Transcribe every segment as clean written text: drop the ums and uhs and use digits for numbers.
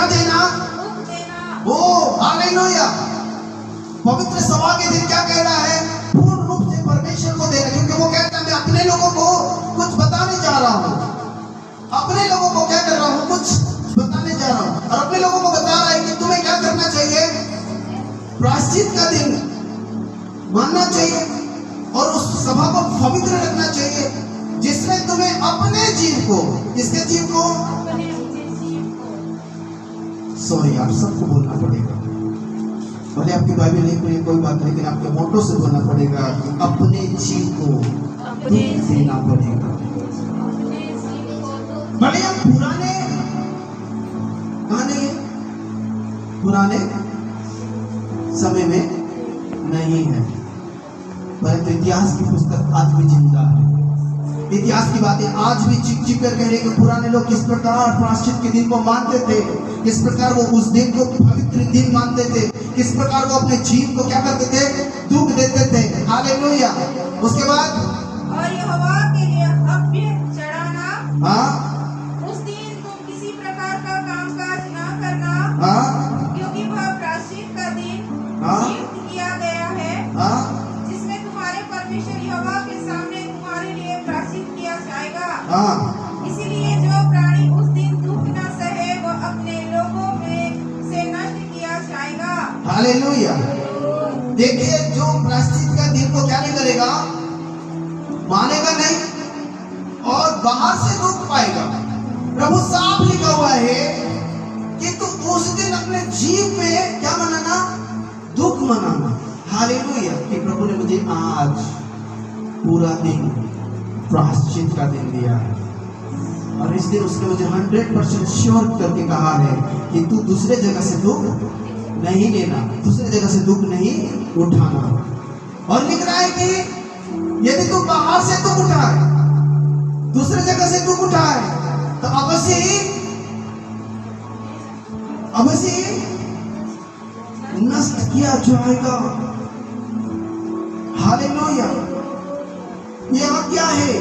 क्या देना? वो हालेलुया। पवित्र सभा के दिन क्या कह रहा है? पूर्ण रूप से परमेश्वर को देना, क्योंकि वो कहता है मैं अपने लोगों को कुछ बताने जा रहा हूँ। अपने लोगों को क्या कर रहा हूँ? कुछ बताने जा रहा हूँ। और अपने लोगों को बता रहा है कि तुम्हें क्या करना चाहिए? प्रायश्चित का दिन मानना चाहिए और उस सभा को पवित्र रखना चाहिए, जिसमें तुम्हें अपने जीव को, किसके जीव को? सॉरी, आप सबको बोलना पड़ेगा। भले आपकी बाइबल नहीं पढ़ी कोई बात नहीं, लेकिन आपके मोटो से बोलना पड़ेगा कि अपने जीव को दुख देना पड़ेगा। भले हम पुराने समय में नहीं है, परंतु इतिहास की पुस्तक आज भी जिंदा है। इतिहास की बातें आज भी चिक चिक कर कह रहे कि पुराने लोग किस प्रकार प्रायश्चित के दिन को मानते थे, किस प्रकार वो उस दिन को पवित्र दिन मानते थे, किस प्रकार वो अपने जीव को क्या करते थे? दुख देते थे। हालेलुया। उसके बाद और यहोवा के लिए हव्य चढ़ाना, हाँ, उस दिन तुम किसी प्रकार का कामकाज न करना, हाँ, क्योंकि वह प्रायश्चित का दिन हाँ, नियुक्त किया गया है, हाँ, जिसमें तुम्हारे परमेश्वर यहोवा के सामने तुम्हारे लिए प्रायश्चित किया जाएगा। हाँ। इसीलिए जो प्राणी उस दिन दुख न सहे वह अपने लोगों में से नष्ट किया जाएगा। हालेलुया। देखिए, जो प्रायश्चित का दिन को क्या नहीं करेगा? मानेगा नहीं और बाहर से दुख पाएगा। प्रभु साफ लिखा हुआ है कि तू उस दिन अपने जीव में क्या मनाना? दुख मनाना। हालेलुया। कि प्रभु ने मुझे आज पूरा दिन प्रायश्चित का दिन दिया है, और इस दिन उसने मुझे 100% श्योर करके कहा है कि तू दूसरे जगह से दुख नहीं लेना, दूसरे जगह से दुख नहीं उठाना। और लिख रहा है कि यदि तू बाहर से दुख उठाए, दूसरे जगह से दुख उठाए, तो अवश्य ही नष्ट किया जाएगा। हालेलुया। ये आज्ञा है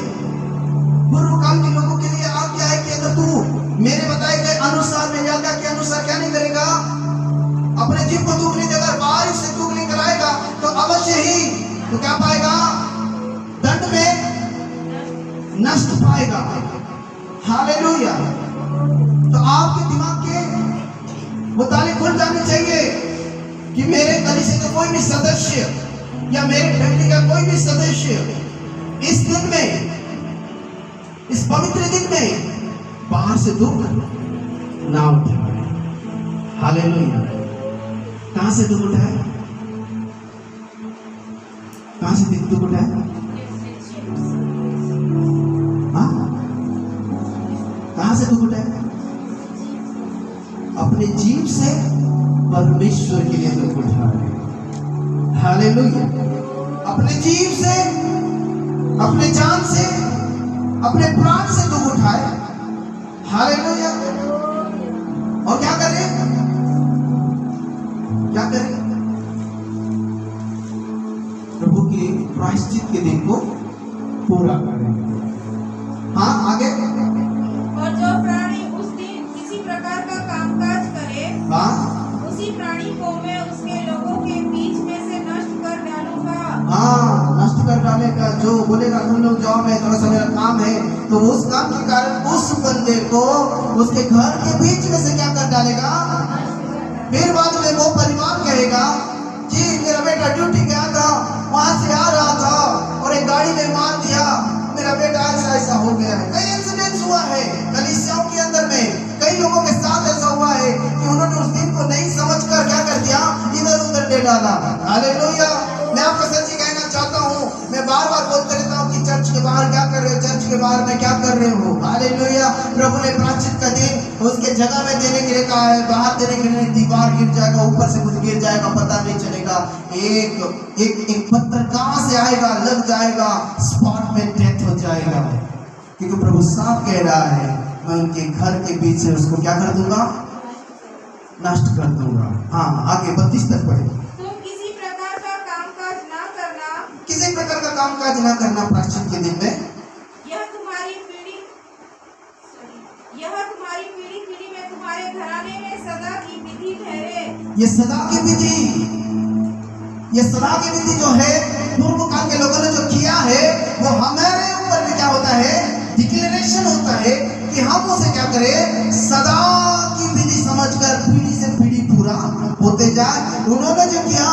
पूर्व काल के लोगों के लिए। आज्ञा है कि अगर तू मेरे बताए गए अनुसार, मेरी आज्ञा के अनुसार क्या नहीं करेगा? अपने जीव को दुख नहीं देगा, बारिश से दुख नहीं कराएगा, तो अवश्य ही तो क्या पाएगा? दंड में नष्ट पाएगा। हालेलुया। तो आपके दिमाग के मुताबिक खुल जाने चाहिए कि मेरे कलीसिया का कोई भी सदस्य या मेरे फैमिली का कोई भी सदस्य इस दिन में, इस पवित्र दिन में बाहर से दुख ना उठाए। हालेलुया। कहां से दुख उठाए? कहां से दुख उठाए? कहां से दुख उठाए? अपने जीव से परमेश्वर के लिए दुख उठाए। हालेलुया। अपने जीव से, अपने जान से, अपने प्राण से दुख उठाए। हालेलुया। और क्या करें? क्या करें? प्रभु के प्रायश्चित के दिन को पूरा करें। हाँ, आगे। और जो प्राणी उस दिन किसी प्रकार का कामकाज करे, हाँ, उसी प्राणी को मैं उसके लोगों के बीच में से नष्ट कर डालूंगा। हाँ, नष्ट कर डालेगा। जो बोलेगा तुम लोग जाओ, मैं थोड़ा सा मेरा काम है, तो उस काम के कारण उस बंदे को उसके घर के बीच में से क्या कर डालेगा? फिर बाद में वो परिवार कहेगा कि मेरा बेटा ड्यूटी गया था, वहां से आ रहा था और एक गाड़ी ने मार दिया, मेरा बेटा ऐसा ऐसा हो गया है। कई इंसिडेंट्स हुआ है कलीसियाओं के अंदर में, कई लोगों के साथ ऐसा हुआ है कि उन्होंने उस दिन को नहीं समझकर क्या कर दिया? इधर उधर ले डाला। हालेलुया। मैं आपको सच्ची कहना चाहता हूँ, मैं बार बार बोलते रहता हूँ कि चर्च के बाहर क्या कर रहे हो, चर्च के बाहर में क्या कर रहे हो। हालेलुया। प्रभु ने प्रायश्चित का दिन उसके जगह में देने के लिए कहा है। बाहर देने के लिए दीवार गिर जाएगा, ऊपर से कुछ गिर जाएगा, पता नहीं चलेगा। एक पत्थर कहां से आएगा, लग जाएगा, स्पॉट में डेथ हो जाएगा। क्योंकि प्रभु साफ कह रहा है, मैं उनके घर के बीच से उसको क्या कर दूंगा? नष्ट कर दूंगा। हाँ, आगे 32 तक पढ़े। तुम किसी प्रकार का कामकाज न करना, किसी प्रकार का कामकाज न करना प्रायश्चित के दिन में। यह तुम्हारी पीढ़ी पीढ़ी में तुम्हारे घराने में सदा की विधि ठहरे। ये सदा की विधि, ये सदा की विधि जो है पूर्व काल के लोगों ने जो किया है वो हमारे ऊपर भी क्या होता है, डिक्लेरेशन होता है कि हम उसे क्या करें, सदा की विधि समझकर पीढ़ी से पीढ़ी पूरा होते जाए। उन्होंने जो किया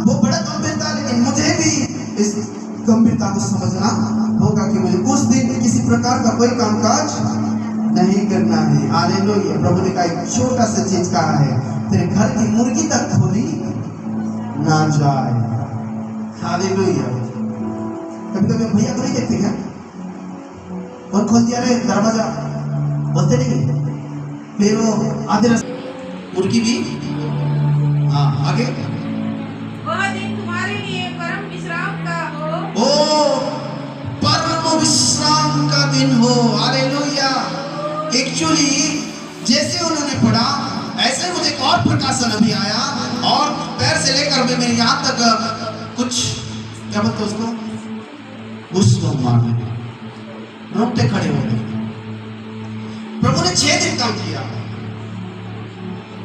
वो बड़ा गंभीरता, लेकिन मुझे भी इस गंभीरता को समझना होगा कि मुझे उस दिन किसी प्रकार का कोई कामकाज नहीं करना है। हालेलुया। प्रभु ने कहा एक छोटा सा चीज कहा है, तेरे घर की मुर्गी तक खोली ना जाए। हालेलुया। कभी कभी भैया को नहीं देखते क्या, और खोल दिया रे दरवाजा, बोलते नहीं, फिर वो आधे मुर्गी भी, हाँ आगे, वह दिन तुम्हारे लिए परम विश्राम का हो। ओ परम विश्राम का दिन हो। हालेलुया। एक्चुअली जैसे उन्होंने पढ़ा ऐसे मुझे एक और प्रकाशन अभी आया, और पैर से लेकर मैं मेरे यहाँ तक कुछ क्या बोलते उसको, उसको मारने रोकते खड़े हो गए। प्रभु ने 6 दिन काम किया।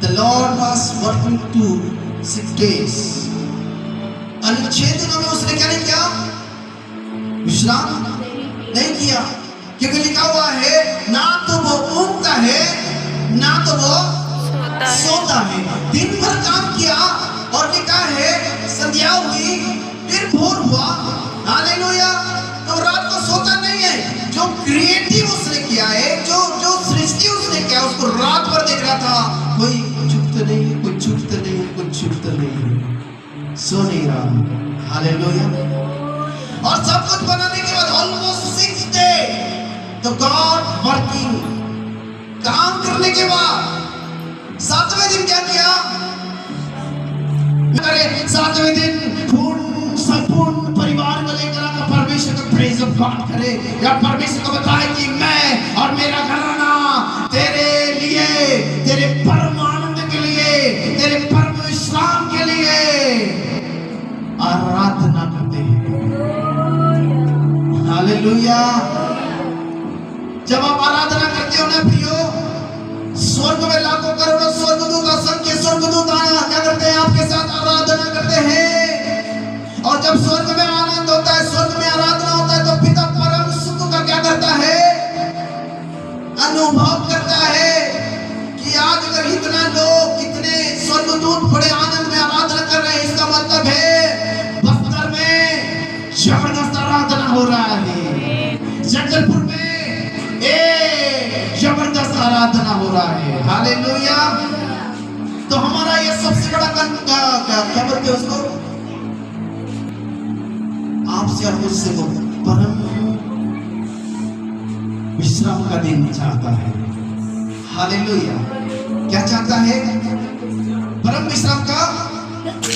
The Lord was working to 6 days, और 6 दिनों में उसने क्या नहीं किया, विश्राम नहीं किया, क्योंकि लिखा हुआ है ना तो वो ऊँगता है ना तो वो सोता है। दिन भर काम किया और लिखा है संध्या हुई फिर भोर हुआ। हालेलुया। तो रात को सोता नहीं है। जो क्रिएटिव उसने किया है, जो सृष्टि उसने किया, उसको रात भर देख रहा था, कोई छुपता नहीं है, कोई छुपता नहीं है, कोई छुपता नहीं है, सो नहीं रहा। हालेलुया। और सब कुछ बनाने के बाद ऑलमोस्ट 6 डे तो गॉड वर्किंग, काम करने के बाद 7वें दिन क्या किया, 7वें दिन संपूर्ण परिवार को लेकर आकर परमेश्वर को प्रेज ऑफ गॉड करे, या परमेश्वर को बताए कि मैं और मेरा घराना तेरे लिए, तेरे परम आनंद के लिए, तेरे परम विश्राम के लिए आराधना करते हैं। हालेलुया। जब आप आराधना करते हो ना प्रियो, स्वर्ग में लाखों करोड़ों स्वर्गदूत, असंख्य स्वर्गदूत क्या करते हैं, आपके साथ आराधना करते हैं। और जब स्वर्ग में आनंद होता है, स्वर्ग में आराधना होता है, तो पिता परम सुख का क्या करता है, अनुभव करता है कि आज अगर इतना लोग, इतने स्वर्गदूत बड़े आनंद में आराधना कर रहे हैं, इसका मतलब है बस्तर में जबरदस्त आराधना हो रहा है, जगदलपुर में जबरदस्त आराधना हो रहा है। हालेलुया। तो हमारा ये सबसे बड़ा क्या बोलते हैं उसको, आपसे और मुझसे को परम विश्राम का दिन चाहता है। हालेलुया। क्या चाहता है, परम विश्राम का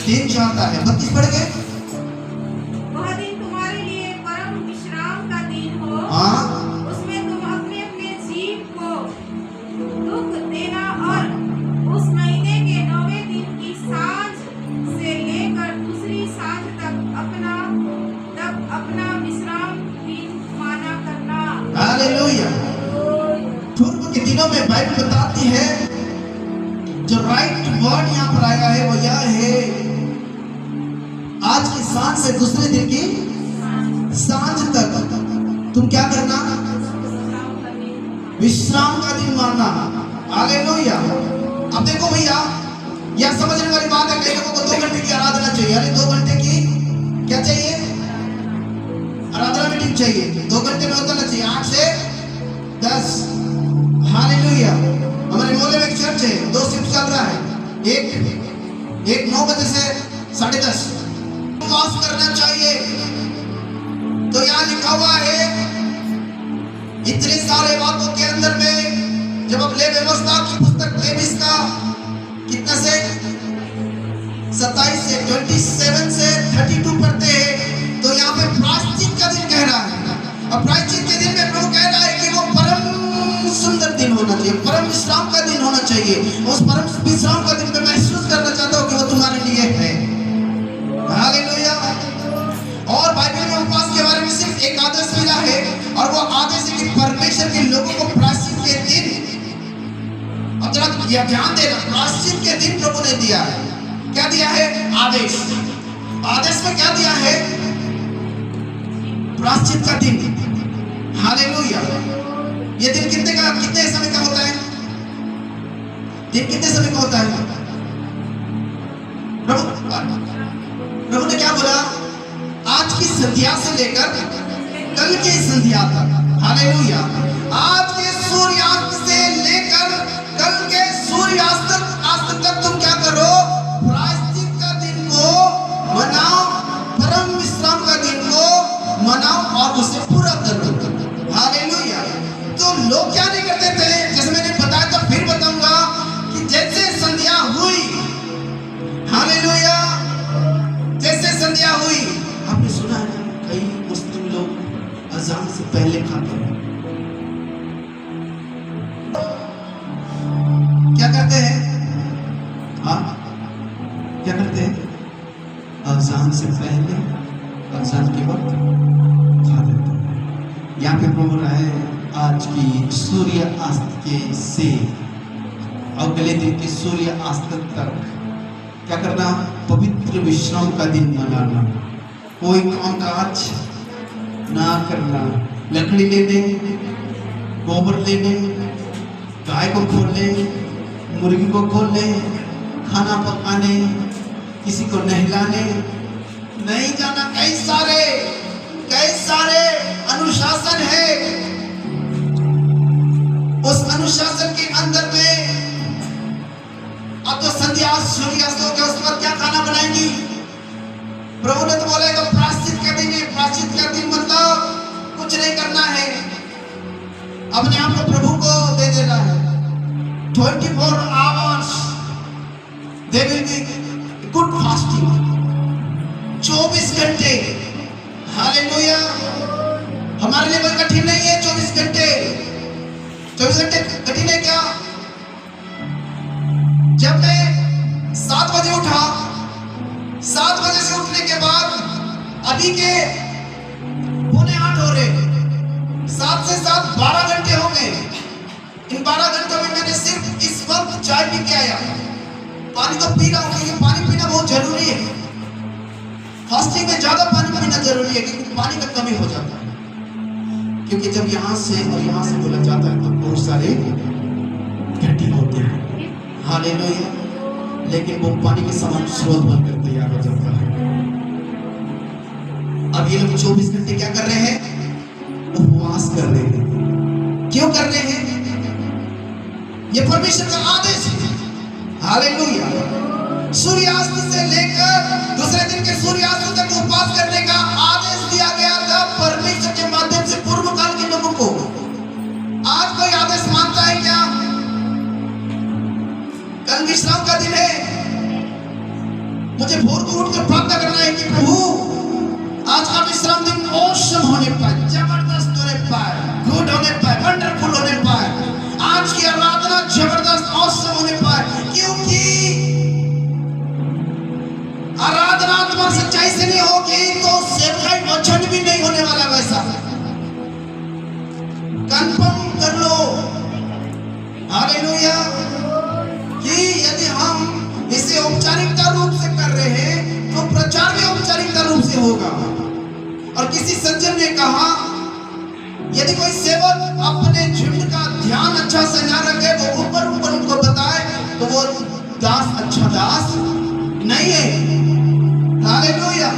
दिन चाहता है। 32 पढ़ गए, वह दिन तुम्हारे लिए परम विश्राम का दिन हो। हाँ, दुख देना, और उस महीने के 9वें दिन की सांझ से लेकर दूसरी सांझ तक अपना विश्राम दिन माना करना। हालेलुया। पूर्व के दिनों में बाइबल बताती है, जो राइट वर्ड यहाँ पर आया है वो यह है, आज की सांझ से दूसरे दिन की सांझ तक तुम क्या करना, विश्राम का दिन मानना। हालेलुया। अब देखो भैया, यह समझने वाली बात है, कई लोगों को 2 घंटे की आराधना चाहिए। अरे 2 घंटे की क्या चाहिए, आराधना मीटिंग चाहिए। 2 घंटे में होता ना चाहिए, 8 से 10। हालेलुया। हमारे मोहल्ले में एक चर्च है, 2 शिफ्ट चल रहा है, एक 9 बजे से 10:30 उपवास करना चाहिए। तो यहाँ लिखा हुआ है, इतने सारे बातों के अंदर में जब आप ले व्यवस्था की पुस्तक 23 का कितना से 27 से 27 से 32 पढ़ते हैं, तो यहाँ पे प्रायश्चित का दिन कह रहा है। और प्रायश्चित के दिन में प्रभु कह रहा है कि वो परम सुंदर दिन होना चाहिए, परम विश्राम का दिन होना चाहिए। उस परम विश्राम का दिन में महसूस करना चाहता हूँ कि वो तुम्हारे लिए है। हालेलुया। और बाइबल में उपवास के बारे में सिर्फ एक आदेश मिला है, और वो आदेश है कि परमेश्वर के लोगों को प्रायश्चित के दिन अब जरा यह ध्यान देना, प्रायश्चित के दिन प्रभु ने दिया है, क्या दिया है? आदेश। आदेश में क्या दिया है? प्रायश्चित का दिन। हालेलुया। ये दिन कितने समय का होता है? दिन कितने समय का होता है? प्रभु ने क्या बोला? आज की संध्या से लेकर कल की संध्या तक। हालेलुया। आज के सूर्यास्त से लेकर कल के सूर्यास्त तक तुम क्या करो? प्रायश्चित का दिन को मनाओ, परम विश्राम का दिन को मनाओ और उसे पूरा करो। हालेलुया। तो लोग क्या नहीं करते थे, जैसे मैंने बताया तो फिर बताऊंगा कि जैसे संध्या हुई, हालेलुया, जैसे संध्या हुई, आपने सुना है कई मुस्लिम लोग अजान से पहले खाते हैं। क्या करते हैं? हाँ, क्या करते हैं? अजान से पहले, अजान के वक्त खा लेते हैं। यहाँ पे प्रभु रहा है आज की सूर्य अस्त के से अगले दिन के सूर्य अस्त तक क्या करना? पवित्र विश्राम का दिन मनाना, कोई काम काज ना करना, लकड़ी लेने, गोबर लेने, गाय को खोलने, मुर्गी को खोलने, खाना पकाने, किसी को नहलाने नहीं जाना। कई सारे अनुशासन है। उस अनुशासन के अंदर में अब तो संध्या सूर्यास्त हो गया, उसके बाद क्या खाना बनाएंगी? प्रभु ने तो बोला तो प्रायश्चित का दिन है। प्रायश्चित का दिन मतलब कुछ नहीं करना है, अपने आप को प्रभु को दे देना है। 24 hours they will be good fasting. 24 घंटे। हालेलुया। हमारे लिए कोई कठिन नहीं है 24 घंटे। 24 घंटे कठिन है क्या? जब मैं 7 बजे उठा, 7 बजे से उठने के बाद अभी के 7:45 हो रहे, 7 से 7 12 घंटे हो गए। इन 12 घंटों में मैंने सिर्फ इस वक्त चाय पी के आया। पानी तो पी रहा हूं क्योंकि पानी पीना बहुत जरूरी है। फास्टिंग में ज्यादा पानी पीना जरूरी है क्योंकि पानी का कमी हो जाता है। क्योंकि जब यहाँ से और यहाँ से बोला जाता है तो बहुत सारे घटी होते हैं। हालेलुया। लेकिन वो पानी के समान स्रोत बनकर तैयार हो जाता है। अब ये लोग 24 घंटे क्या कर रहे हैं? उपवास कर रहे हैं। क्यों कर रहे हैं? ये परमेश्वर का आदेश है। हालेलुया। सूर्यास्त से लेकर दूसरे दिन के सूर्यास्त तक उपवास करने का आदेश दिया गया था परमेश्वर के माध्यम से पूर्व काल के लोगों को। आज कोई आदेश मानता है क्या? कल विश्राम का दिन है, मुझे भोर को उठकर प्रार्थना करना है कि प्रभु आज का विश्राम दिन औसम होने पाए, जबरदस्त होने पाए, गुड होने पाए, वंडरफुल होने पाए। आज की आराधना जबरदस्त औसम होने पाए, क्योंकि आराधना तुम्हारी सच्चाई से नहीं होगी तो सेवकाई वचन भी नहीं होने वाला। वैसा कंफर्म कर लो। हालेलुया। कि यदि हम इसे औपचारिकता रूप से कर रहे हैं तो प्रचार भी औपचारिकता रूप से होगा। और किसी सज्जन ने कहा यदि कोई सेवक अपने झुंड का ध्यान अच्छा से ना रखे, वो ऊपर उनको बताए तो वो दास अच्छा दास नहीं है। हालेलुया।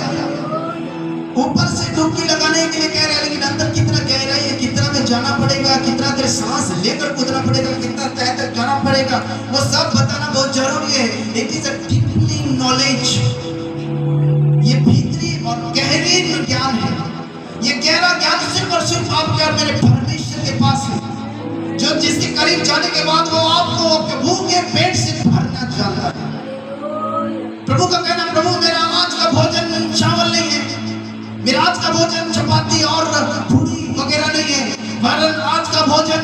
ऊपर से डुबकी लगाने के लिए कह रहे हैं, लेकिन अंदर कितना गहराई है, कितना में जाना पड़ेगा, कितना देर सांस लेकर कूदना पड़ेगा, कितना तह तक जाना पड़ेगा, वो सब बताना बहुत जरूरी है। It is a deeply knowledge. ये भीतरी और गहरी ज्ञान है। ये गहरा ज्ञान सिर्फ और सिर्फ आपके और मेरे परमेश्वर के पास है, जो जिसके करीब जाने के बाद वो आपको आपके भूखे पेट से भरना चाहता है। प्रभु का कहना, प्रभु मेरा आज का भोजन चावल नहीं है, मेरा आज का भोजन चपाती और पूरी वगैरह नहीं है, वरन आज का भोजन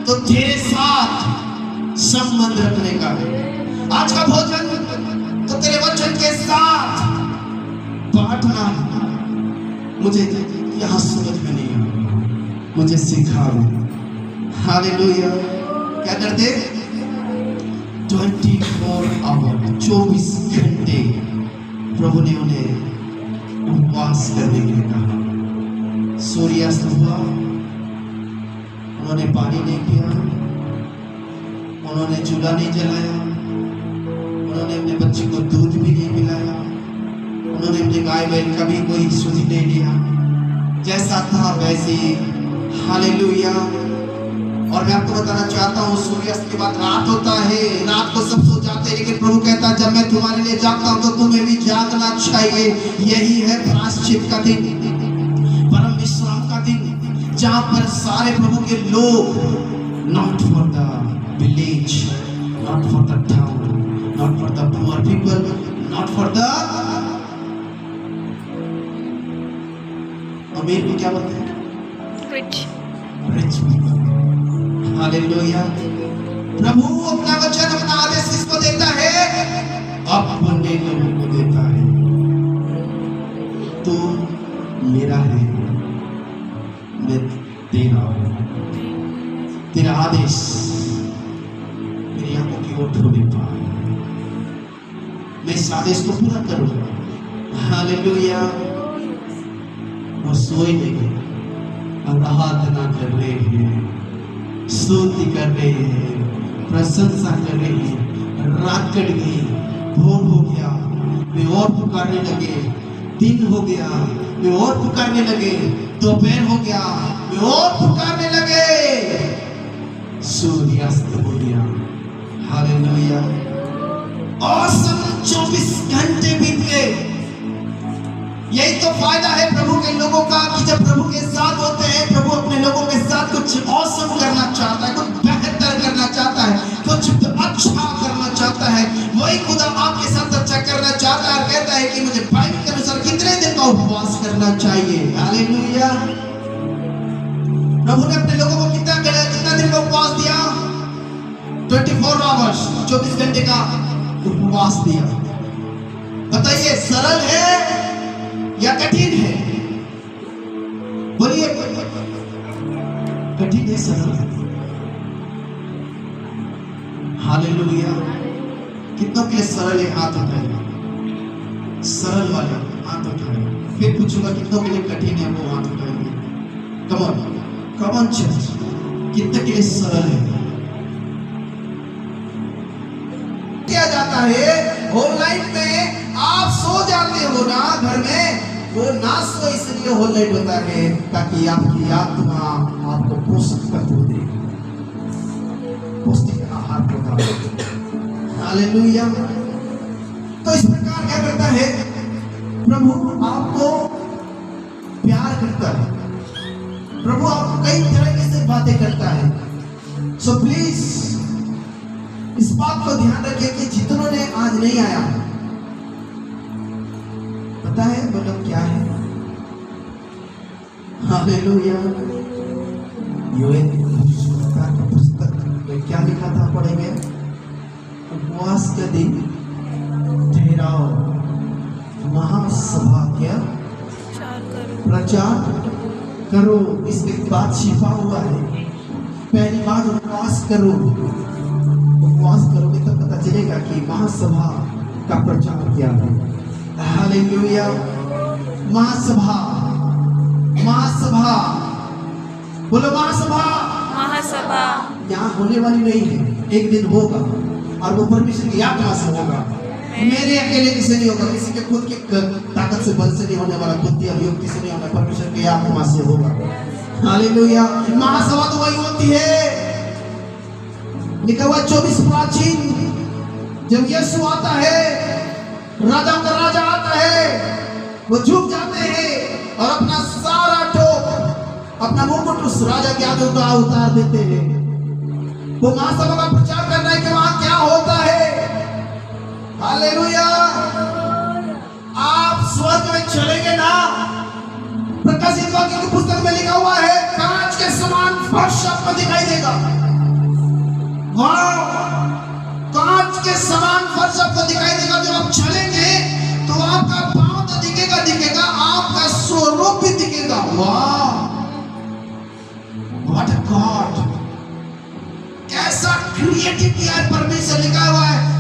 तो तेरे साथ संबंध रखने का है। आज का भोजन तो तेरे वचन के साथ बांटना। मुझे यहाँ समझ में नहीं है, मुझे सिखा दे। हालेलुया। क्या करते? 24 आवर 24 घंटे प्रभु ने उन्हें उपवास करने के लिए कहा। सूर्यास्त हुआ, उन्होंने पानी नहीं पिया, उन्होंने चूल्हा नहीं जलाया, उन्होंने अपने बच्चे को दूध भी नहीं पिलाया, उन्होंने अपने गाय बैल का भी कोई सुध नहीं लिया, जैसा था वैसे ही। हालेलुया। और मैं आपको बताना चाहता हूँ, सूर्यास्त के बाद रात होता है, रात को सब सो जाते हैं, लेकिन प्रभु कहता है जब मैं तुम्हारे लिए जागता हूँ तो तुम्हें भी जागना चाहिए। यही है प्रायश्चित का दिन, परम विश्राम का दिन, जहाँ पर सारे प्रभु के लोग, not for the village, not for the town, not for the poor people, not for the अमीर को क्या बोलते हैं, रिच पीपल। हालेलुया। प्रभु अपना वचन, अपना आदेश किसको देता है? अपने लोगों को देता है। तू मेरा है, मैं तेरा हूं। तेरा आदेश मेरी आंखों की ओर ठोले पाए, मैं इस आदेश को पूरा करूंगा। हालेलुया। वो सोए नहीं, आराधना कर रहे हैं, स्तुति कर रहे हैं, प्रशंसा कर रहे हैं। रात कट गई, भोर हो गया, वे और पुकारने लगे। दिन हो गया, वे और पुकारने लगे। दोपहर हो गया, वे और पुकारने लगे। सूर्यास्त हो गया। हालेलुया। औसम 24 घंटे बीत गए। यही तो फायदा है प्रभु के लोगों का, कि जब प्रभु के साथ होते हैं, प्रभु अपने लोगों के साथ कुछ औसम करना चाहता है, कुछ बेहतर करना चाहता है, कुछ अच्छा करना चाहता है। वही खुदा आपके साथ अच्छा करना चाहता है और कहता है कि मुझे बाइबल के अनुसार कितने दिन का उपवास करना चाहिए। हालेलुया। प्रभु ने अपने लोगों को कितना दिन का उपवास दिया? 24 आवर्स, 24 घंटे का उपवास दिया। बताइए, सरल है या कठिन है? बोलिए, कठिन है, सरल है? हालेलुया। कितनों के लिए सरल है? हाथ उठाइए। सरल वाले हाथ उठाइए। फिर पूछूंगा कितनों के लिए कठिन है, वो हाथ उठाइए। कम ऑन चर्च, कितने के लिए सरल है? किया जाता है ऑनलाइन में। आप सो जाते हो ना घर में, वो ना सो इसलिए ऑनलाइन होता है ताकि आपकी आत्मा आपको पोषक तत्व दे, पौष्टिक आहार प्रदान करे। हालेलुया। तो इस प्रकार क्या करता है प्रभु? आपको प्यार करता है। प्रभु आपको कई तरह से बातें करता है। सो प्लीज इस बात को ध्यान रखिए कि जितनों ने आज नहीं आया, पता है वो लोग क्या है? हालेलुया। योएल की पुस्तक में क्या लिखा था, पढ़ेंगे? उपवास का दिन ठहराओ, महासभा क्या प्रचार करो। इसके बाद छिपा हुआ है। पहली बात उपवास करो। उपवास करोगे तो पता चलेगा कि महासभा का प्रचार क्या है। हालेलुया। महासभा, महासभा, बोलो महासभा। महासभा यहाँ होने वाली नहीं है, एक दिन होगा और वो परमेश्वर की आत्मा से होगा। मेरे अकेले किसी नहीं होगा, किसी के खुद की ताकत से, बल से नहीं होने वाला, बुद्धि और युक्ति से नहीं होना, परमेश्वर की आत्मा से होगा। हालेलुया। महासभा तो वही होती है। लिखा हुआ 24 प्राचीन, जब यीशु आता है, राजा का राजा आता है, वो झुक जाते हैं और अपना सारा टोप, अपना मुकुट उस राजा के आगे उतार देते हैं। वो महासभा का प्रचार करना है कि वहां क्या होता है। हालेलुया। आप स्वर्ग में चलेंगे ना, प्रकाशित वाक्य की पुस्तक में लिखा हुआ है, कांच के समान फर्श आपको दिखाई देगा। कांच के समान फर्श आपको दिखाई देगा। जब आप चलेंगे तो आपका पांव तो दिखेगा, आपका स्वरूप भी दिखेगा। वाह, व्हाट अ गॉड! कैसा क्रिएटिव किया है परमेश्वर। लिखा हुआ है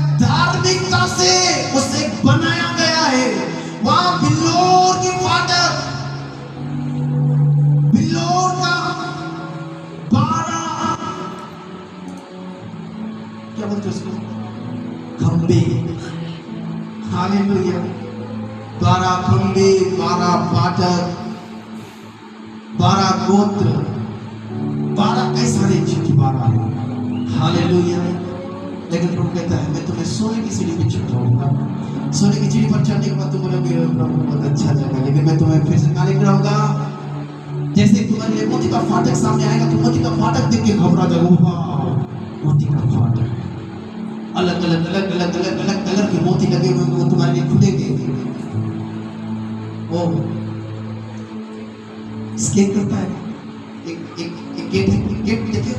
खंबे, हालेलुया, 12 खंबे, 12 फाटक, 12 गोत्र, 12 ऐसा नहीं चिट्ठी 12, हालेलुया। लेकिन प्रभु कहता है मैं तुम्हें सोने की सीढ़ी पे चढ़ाऊंगा। सोने की सीढ़ी पर चढ़ने के बाद तुम बोलोगे प्रभु बहुत अच्छा जगह, लेकिन मैं तुम्हें फिर से कहाँ लेकर आऊंगा। जैसे तुम्हारे लिए मोती का फाटक सामने आएगा, तुम मोती का फाटक देख के घबरा जाओगे। मोती का फाटक, अलग अलग अलग अलग अलग अलग कलर के मोती लगे हुए, वो तुम्हारे लिए खुलेंगे। वो स्केट करता है, एक गेट देखे